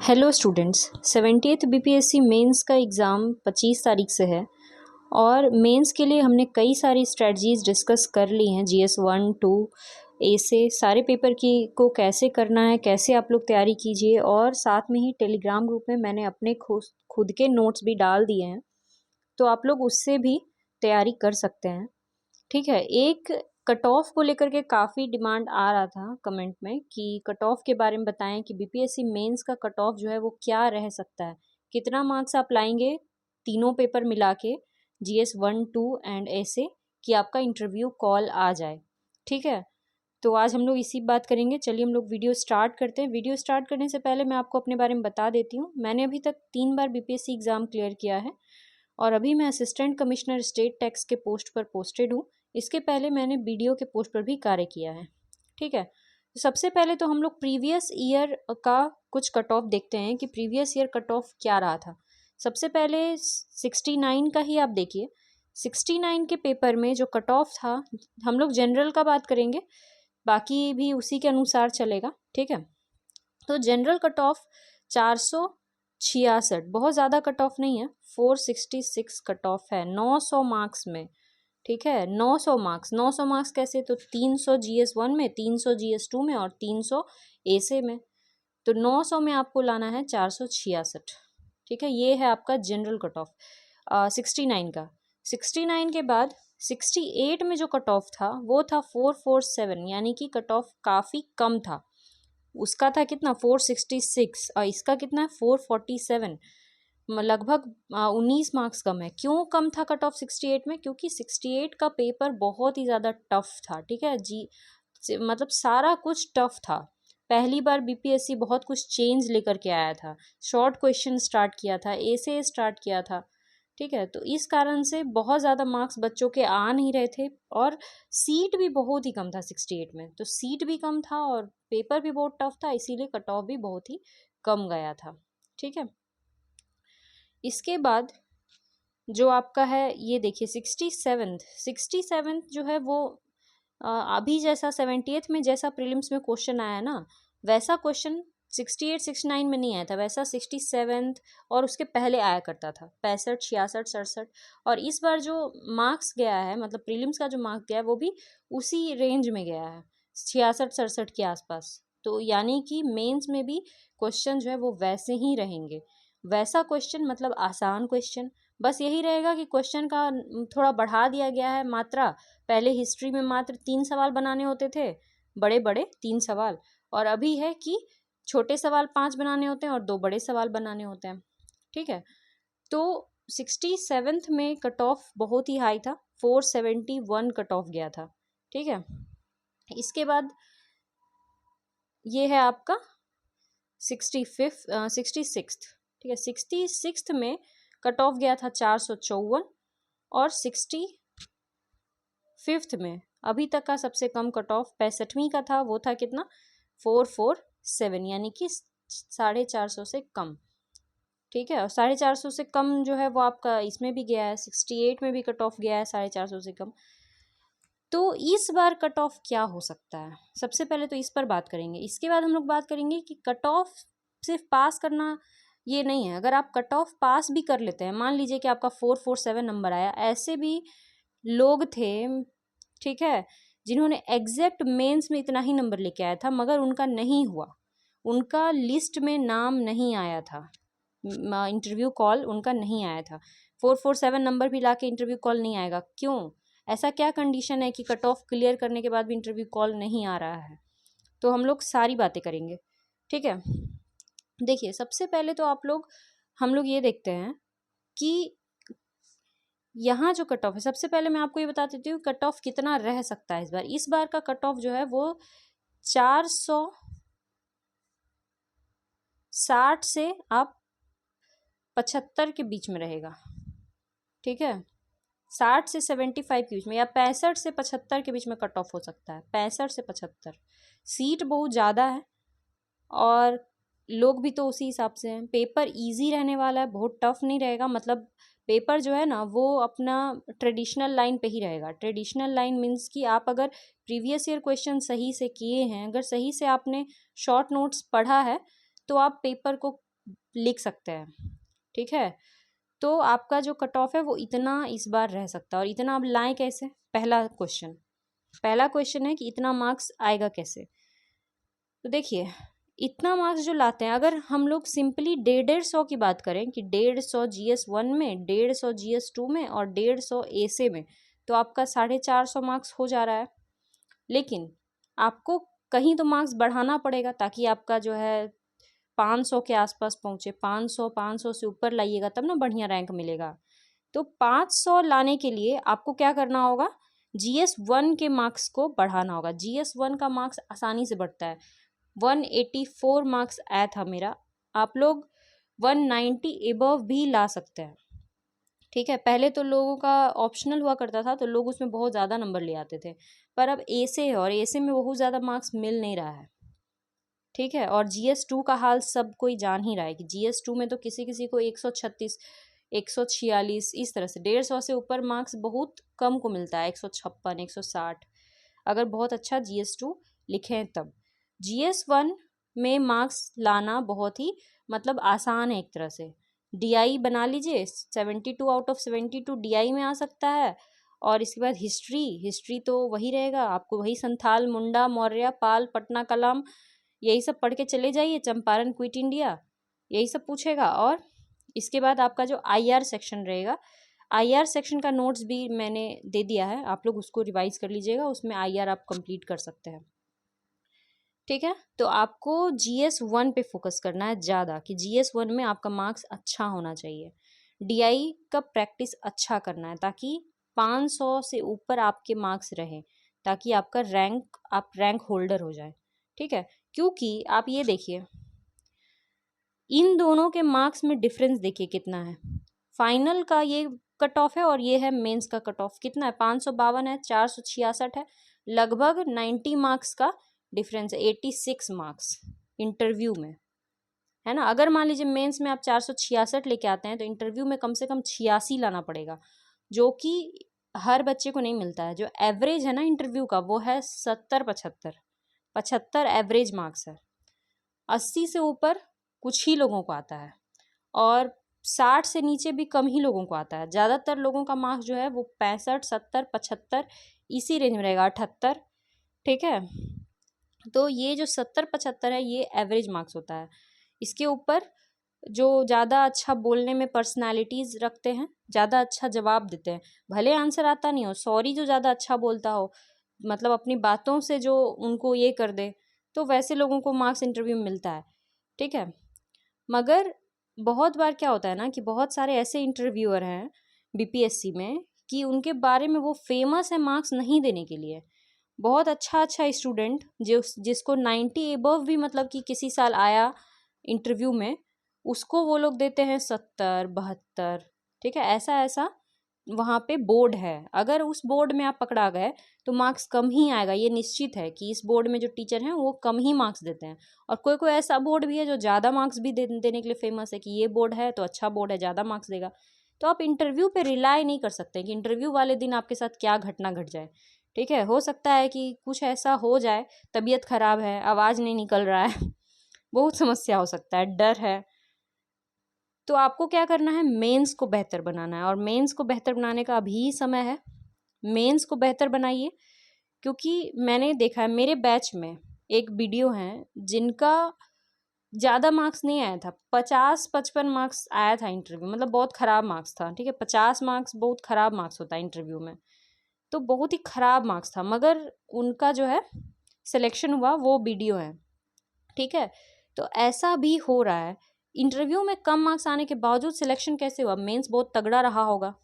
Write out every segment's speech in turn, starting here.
Hello students, 70th BPSC mains का एग्ज़ाम 25 तारीख से है और मेंस के लिए हमने कई सारी स्ट्रेटजीज डिस्कस कर ली हैं। जीएस 1, 2 ए से सारे पेपर की को कैसे करना है, कैसे आप लोग तैयारी कीजिए। और साथ में ही टेलीग्राम ग्रुप में मैंने अपने खुद के नोट्स भी डाल दिए हैं, तो आप लोग उससे भी तैयारी कर सकते हैं। ठीक है। एक कट ऑफ को लेकर के काफ़ी डिमांड आ रहा था कमेंट में कि कट ऑफ के बारे में बताएं कि बीपीएससी मेंस का कट ऑफ जो है वो क्या रह सकता है, कितना मार्क्स आप लाएंगे तीनों पेपर मिला के, जीएस 1, 2 एंड ऐसे, कि आपका इंटरव्यू कॉल आ जाए। ठीक है, तो आज हम लोग इसी बात करेंगे। चलिए हम लोग वीडियो स्टार्ट करते हैं। वीडियो स्टार्ट करने से पहले मैं आपको अपने बारे में बता देती हूँ। मैंने अभी तक 3 बार बीपीएससी एग्ज़ाम क्लियर किया है और अभी मैं असिस्टेंट कमिश्नर स्टेट टैक्स के पोस्ट पर पोस्टेड हूँ। इसके पहले मैंने बीडीओ के पोस्ट पर भी कार्य किया है। ठीक है, तो सबसे पहले तो हम लोग प्रीवियस ईयर का कुछ कट ऑफ देखते हैं कि प्रीवियस ईयर कट ऑफ क्या रहा था। सबसे पहले 69 का ही आप देखिए। 69 के पेपर में जो कट ऑफ था, हम लोग जनरल का बात करेंगे, बाकी भी उसी के अनुसार चलेगा। ठीक है, तो जनरल कट ऑफ 466, बहुत ज़्यादा कट ऑफ नहीं है, 466 कट ऑफ है 900 मार्क्स में। ठीक है, 900 मार्क्स। 900 मार्क्स कैसे? तो 300 जीएस 1 में, 300 जीएस 2 में और 300 एसे में। तो 900 में आपको लाना है 466। ठीक है, ये है आपका जनरल कट ऑफ 69 का। 69 के बाद 68 में जो कट ऑफ था वो था 447, यानी कि कट ऑफ काफ़ी कम था। उसका था कितना? 466 और इसका कितना है? 447, लगभग 19 मार्क्स कम है। क्यों कम था कट ऑफ 68 में? क्योंकि 68 का पेपर बहुत ही ज़्यादा टफ था। ठीक है जी, मतलब सारा कुछ टफ था। पहली बार बीपीएससी बहुत कुछ चेंज लेकर के आया था, शॉर्ट क्वेश्चन स्टार्ट किया था, ऐसे स्टार्ट किया था। ठीक है, तो इस कारण से बहुत ज़्यादा मार्क्स बच्चों के आ नहीं रहे थे और सीट भी बहुत ही कम था 68 में। तो सीट भी कम था और पेपर भी बहुत टफ था, इसीलिए कट ऑफ भी बहुत ही कम गया था। ठीक है, इसके बाद जो आपका है ये देखिए 67 जो है वो अभी जैसा 70th में जैसा प्रीलिम्स में क्वेश्चन आया ना, वैसा क्वेश्चन 68 69 में नहीं आया था, वैसा 67 और उसके पहले आया करता था, 65 66 67। और इस बार जो मार्क्स गया है, मतलब प्रीलिम्स का जो मार्क्स गया है, वो भी उसी रेंज में गया है, 66 67 के आसपास। तो यानी कि मेंस में भी क्वेश्चन जो है वो वैसे ही रहेंगे। वैसा क्वेश्चन मतलब आसान क्वेश्चन, बस यही रहेगा कि क्वेश्चन का थोड़ा बढ़ा दिया गया है मात्रा। पहले हिस्ट्री में मात्र 3 सवाल बनाने होते थे, बड़े बड़े 3 सवाल, और अभी है कि छोटे सवाल 5 बनाने होते हैं और 2 बड़े सवाल बनाने होते हैं। ठीक है, तो 67th में कट ऑफ बहुत ही हाई था, 471 कट ऑफ गया था। ठीक है, इसके बाद ये है आपका 66th। ठीक है, 66th में कट ऑफ गया था 454 और 65th में अभी तक का सबसे कम कट ऑफ 65वीं का था, वो था कितना? 447, यानी कि 450 से कम। ठीक है, और 450 से कम जो है वो आपका इसमें भी गया है, 68 में भी कट ऑफ गया है 450 से कम। तो इस बार कट ऑफ क्या हो सकता है, सबसे पहले तो इस पर बात करेंगे। इसके बाद हम लोग बात करेंगे कि कट ऑफ सिर्फ पास करना ये नहीं है। अगर आप कट ऑफ पास भी कर लेते हैं, मान लीजिए कि आपका 447 नंबर आया, ऐसे भी लोग थे, ठीक है, जिन्होंने एग्जैक्ट मेंस में इतना ही नंबर लेके आया था मगर उनका नहीं हुआ, उनका लिस्ट में नाम नहीं आया था, इंटरव्यू कॉल उनका नहीं आया था। 447 नंबर भी लाके इंटरव्यू कॉल नहीं आएगा, क्यों? ऐसा क्या कंडीशन है कि कट ऑफ क्लियर करने के बाद भी इंटरव्यू कॉल नहीं आ रहा है? तो हम लोग सारी बातें करेंगे। ठीक है, देखिए सबसे पहले तो हम लोग ये देखते हैं कि यहाँ जो कट ऑफ है, सबसे पहले मैं आपको ये बता देती हूँ कट ऑफ कितना रह सकता है इस बार। इस बार का कट ऑफ जो है वो 460 से आप 75 के बीच में रहेगा। ठीक है, 60 से 75 के बीच में, या 65 से 75 के बीच में कट ऑफ हो सकता है। 65 से 75, सीट बहुत ज़्यादा है और लोग भी तो उसी हिसाब से हैं। पेपर इजी रहने वाला है, बहुत टफ नहीं रहेगा। मतलब पेपर जो है ना वो अपना ट्रेडिशनल लाइन पे ही रहेगा। ट्रेडिशनल लाइन मीन्स कि आप अगर प्रीवियस ईयर क्वेश्चन सही से किए हैं, अगर सही से आपने शॉर्ट नोट्स पढ़ा है, तो आप पेपर को लिख सकते हैं, ठीक है। तो आपका जो कट ऑफ है वो इतना इस बार रह सकता है। और इतना आप लाएं कैसे, पहला क्वेश्चन है कि इतना मार्क्स आएगा कैसे। तो देखिए, इतना मार्क्स जो लाते हैं, अगर हम लोग सिंपली 150 की बात करें कि 150 GS1 में, 150 GS2 में और 150 ऐसे में, तो आपका 450 मार्क्स हो जा रहा है। लेकिन आपको कहीं तो मार्क्स बढ़ाना पड़ेगा ताकि आपका जो है 500 के आसपास पहुंचे। 500 से ऊपर लाइएगा तब ना बढ़िया रैंक मिलेगा। तो 500 लाने के लिए आपको क्या करना होगा, GS1 के मार्क्स को बढ़ाना होगा। GS1 का मार्क्स आसानी से बढ़ता है। 184 मार्क्स आया था मेरा, आप लोग 190 एबव भी ला सकते हैं, ठीक है। पहले तो लोगों का ऑप्शनल हुआ करता था तो लोग उसमें बहुत ज़्यादा नंबर ले आते थे, पर अब ऐसे है और ऐसे में बहुत ज़्यादा मार्क्स मिल नहीं रहा है, ठीक है। और GS2 का हाल सब कोई जान ही रहा है कि GS2 में तो किसी किसी को 136, 146 इस तरह से 150 से ऊपर मार्क्स बहुत कम को मिलता है, 156, 160, अगर बहुत अच्छा GS2 लिखें तब। GS1 में मार्क्स लाना बहुत ही मतलब आसान है एक तरह से। DI बना लीजिए, 72 आउट ऑफ 72 DI में आ सकता है। और इसके बाद हिस्ट्री तो वही रहेगा, आपको वही संथाल, मुंडा, मौर्य, पाल, पटना कलाम, यही सब पढ़ के चले जाइए। चंपारण, क्विट इंडिया, यही सब पूछेगा। और इसके बाद आपका जो IR सेक्शन रहेगा, IR सेक्शन का नोट्स भी मैंने दे दिया है, आप लोग उसको रिवाइज कर लीजिएगा, उसमें IR आप कंप्लीट कर सकते हैं, ठीक है। तो आपको GS1 पे फोकस करना है ज़्यादा कि GS1 में आपका मार्क्स अच्छा होना चाहिए। DI का प्रैक्टिस अच्छा करना है ताकि 500 से ऊपर आपके मार्क्स रहें, ताकि आपका आप रैंक होल्डर हो जाए, ठीक है। क्योंकि आप ये देखिए, इन दोनों के मार्क्स में डिफरेंस देखिए कितना है। फाइनल का ये कट ऑफ है और ये है मेंस का कट ऑफ, कितना है, 552 है, 466 है, लगभग 90 मार्क्स का डिफरेंस है, 86 मार्क्स इंटरव्यू में, है ना। अगर मान लीजिए मेंस में आप 466 लेके आते हैं तो इंटरव्यू में कम से कम 86 लाना पड़ेगा, जो कि हर बच्चे को नहीं मिलता है। जो एवरेज है ना इंटरव्यू का वो है 70-75 एवरेज मार्क्स है। 80 से ऊपर कुछ ही लोगों को आता है और 60 से नीचे भी कम ही लोगों को आता है। ज़्यादातर लोगों का मार्क्स जो है वो 65, 70, 75 इसी रेंज में रहेगा, 78, ठीक है। तो ये जो 70-75 है ये एवरेज मार्क्स होता है। इसके ऊपर जो ज़्यादा अच्छा बोलने में पर्सनालिटीज़ रखते हैं, ज़्यादा अच्छा जवाब देते हैं, भले आंसर आता नहीं हो, सॉरी जो ज़्यादा अच्छा बोलता हो, मतलब अपनी बातों से जो उनको ये कर दे, तो वैसे लोगों को मार्क्स इंटरव्यू में मिलता है, ठीक है। मगर बहुत बार क्या होता है ना कि बहुत सारे ऐसे इंटरव्यूअर हैं BPSC में कि उनके बारे में वो फेमस है मार्क्स नहीं देने के लिए। बहुत अच्छा स्टूडेंट जिसको 90 एबव भी मतलब कि किसी साल आया इंटरव्यू में, उसको वो लोग देते हैं 70-72, ठीक है। ऐसा वहाँ पे बोर्ड है, अगर उस बोर्ड में आप पकड़ा गए तो मार्क्स कम ही आएगा, ये निश्चित है कि इस बोर्ड में जो टीचर हैं वो कम ही मार्क्स देते हैं। और कोई कोई ऐसा बोर्ड भी है जो ज़्यादा मार्क्स भी देने के लिए फेमस है कि ये बोर्ड है तो अच्छा बोर्ड है, ज़्यादा मार्क्स देगा। तो आप इंटरव्यू पे रिलाई नहीं कर सकते कि इंटरव्यू वाले दिन आपके साथ क्या घटना घट जाए, ठीक है। हो सकता है कि कुछ ऐसा हो जाए, तबीयत खराब है, आवाज़ नहीं निकल रहा है बहुत समस्या हो सकता है, डर है। तो आपको क्या करना है, मेंस को बेहतर बनाना है और मेंस को बेहतर बनाने का अभी समय है। मेंस को बेहतर बनाइए, क्योंकि मैंने देखा है मेरे बैच में एक वीडियो हैं जिनका ज़्यादा मार्क्स नहीं आया था, 50-55 मार्क्स आया था इंटरव्यू, मतलब बहुत ख़राब मार्क्स था, ठीक है। 50 मार्क्स बहुत ख़राब मार्क्स होता है इंटरव्यू में, तो बहुत ही ख़राब मार्क्स था, मगर उनका जो है सिलेक्शन हुआ, वो वीडियो है, ठीक है। तो ऐसा भी हो रहा है, इंटरव्यू में कम मार्क्स आने के बावजूद सिलेक्शन कैसे हुआ, मेंस बहुत तगड़ा रहा होगा,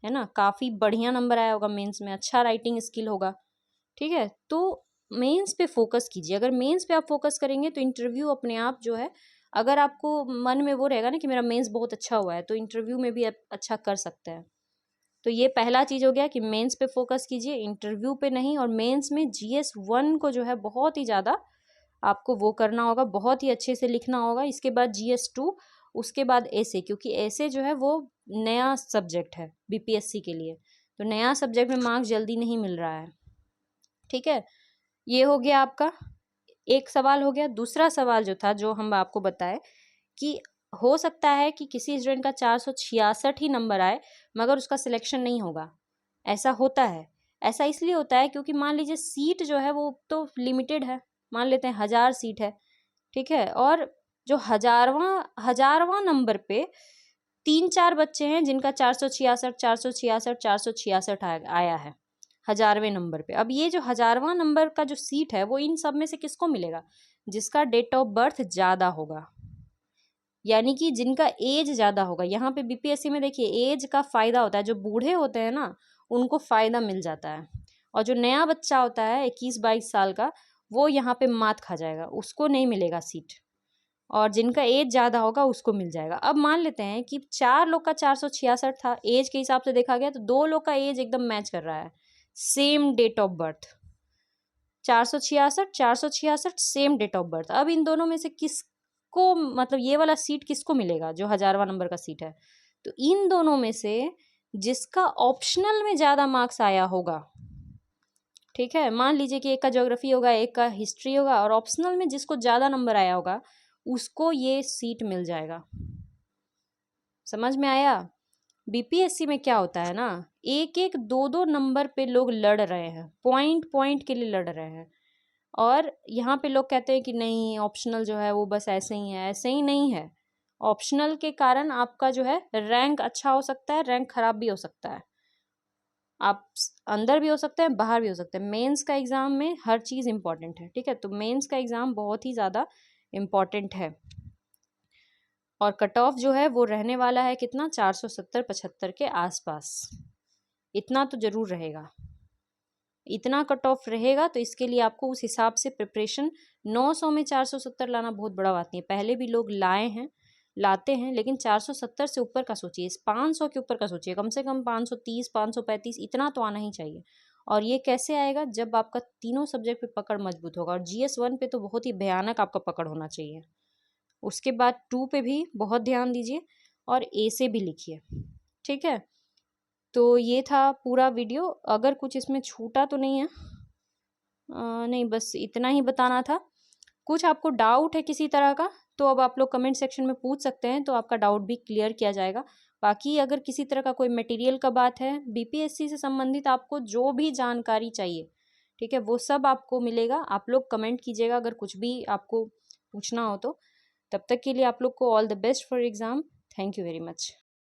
है ना, काफ़ी बढ़िया नंबर आया होगा मेंस में, अच्छा राइटिंग स्किल होगा, ठीक है। तो मेंस पे फोकस कीजिए, अगर मेंस पे आप फोकस करेंगे तो इंटरव्यू अपने आप जो है, अगर आपको मन में वो रहेगा ना कि मेरा मेंस बहुत अच्छा हुआ है तो इंटरव्यू में भी आप अच्छा कर सकते हैं। तो ये पहला चीज़ हो गया कि मेंस पे फोकस कीजिए, इंटरव्यू पे नहीं। और मेंस में GS1 को जो है बहुत ही ज़्यादा आपको वो करना होगा, बहुत ही अच्छे से लिखना होगा। इसके बाद GS2, उसके बाद ऐसे, क्योंकि ऐसे जो है वो नया सब्जेक्ट है BPSC के लिए, तो नया सब्जेक्ट में मार्क्स जल्दी नहीं मिल रहा है, ठीक है। ये हो गया आपका एक सवाल हो गया। दूसरा सवाल जो था, जो हम आपको बताए कि हो सकता है कि किसी स्टूडेंट का 466 ही नंबर आए मगर उसका सिलेक्शन नहीं होगा, ऐसा होता है। ऐसा इसलिए होता है क्योंकि मान लीजिए सीट जो है वो तो लिमिटेड है, मान लेते हैं 1000 सीट है, ठीक है, और जो हजारवां नंबर पे 3-4 बच्चे हैं जिनका 466 आया है 1000वें नंबर पे। अब ये जो 1000वां नंबर का जो सीट है वो इन सब में से किसको मिलेगा? जिसका डेट ऑफ बर्थ ज़्यादा होगा, यानी कि जिनका एज ज़्यादा होगा। यहाँ पे बीपीएससी में देखिए एज का फ़ायदा होता है, जो बूढ़े होते हैं ना उनको फ़ायदा मिल जाता है, और जो नया बच्चा होता है 21-22 साल का वो यहाँ पे मात खा जाएगा, उसको नहीं मिलेगा सीट, और जिनका एज ज़्यादा होगा उसको मिल जाएगा। अब मान लेते हैं कि 4 लोग का 466 था, एज के हिसाब से देखा गया तो 2 लोग का एज एकदम मैच कर रहा है, same date of birth, 466 same date of birth. अब इन दोनों में से किसको, मतलब ये वाला सीट किसको मिलेगा जो 1000वां नंबर का सीट है? तो इन दोनों में से जिसका ऑप्शनल में ज़्यादा मार्क्स आया होगा, ठीक है, मान लीजिए कि एक का ज्योग्राफी होगा एक का हिस्ट्री होगा, और ऑप्शनल में जिसको ज़्यादा नंबर आया होगा उसको ये सीट मिल जाएगा। समझ में आया? बीपीएससी में क्या होता है ना, एक एक दो दो नंबर पे लोग लड़ रहे हैं, पॉइंट पॉइंट के लिए लड़ रहे हैं, और यहाँ पे लोग कहते हैं कि नहीं ऑप्शनल जो है वो बस ऐसे ही है, ऐसे ही नहीं है। ऑप्शनल के कारण आपका जो है रैंक अच्छा हो सकता है, रैंक खराब भी हो सकता है, आप अंदर भी हो सकते हैं बाहर भी हो सकते हैं। मेंस का एग्ज़ाम में हर चीज़ इंपॉर्टेंट है, ठीक है, तो मेंस का एग्ज़ाम बहुत ही ज़्यादा इम्पॉर्टेंट है, और कट ऑफ जो है वो रहने वाला है कितना, 470-75 के आसपास, इतना तो ज़रूर रहेगा, इतना कट ऑफ रहेगा। तो इसके लिए आपको उस हिसाब से प्रिपरेशन, 900 में 470 लाना बहुत बड़ा बात नहीं है, पहले भी लोग लाए हैं, लाते हैं, लेकिन 470 से ऊपर का सोचिए, 500 के ऊपर का सोचिए, कम से कम 530 535 इतना तो आना ही चाहिए। और ये कैसे आएगा? जब आपका तीनों सब्जेक्ट पे पकड़ मजबूत होगा, और GS1 पे तो बहुत ही भयानक आपका पकड़ होना चाहिए, उसके बाद 2 पे भी बहुत ध्यान दीजिए, और ए से भी लिखिए, ठीक है। तो ये था पूरा वीडियो, अगर कुछ इसमें छूटा तो नहीं है, नहीं बस इतना ही बताना था। कुछ आपको डाउट है किसी तरह का तो अब आप लोग कमेंट सेक्शन में पूछ सकते हैं, तो आपका डाउट भी क्लियर किया जाएगा। बाकी अगर किसी तरह का कोई मटेरियल का बात है, बीपीएससी से संबंधित आपको जो भी जानकारी चाहिए, ठीक है, वो सब आपको मिलेगा। आप लोग कमेंट कीजिएगा अगर कुछ भी आपको पूछना हो तो। तब तक के लिए आप लोग को all the best for exam. Thank you very much.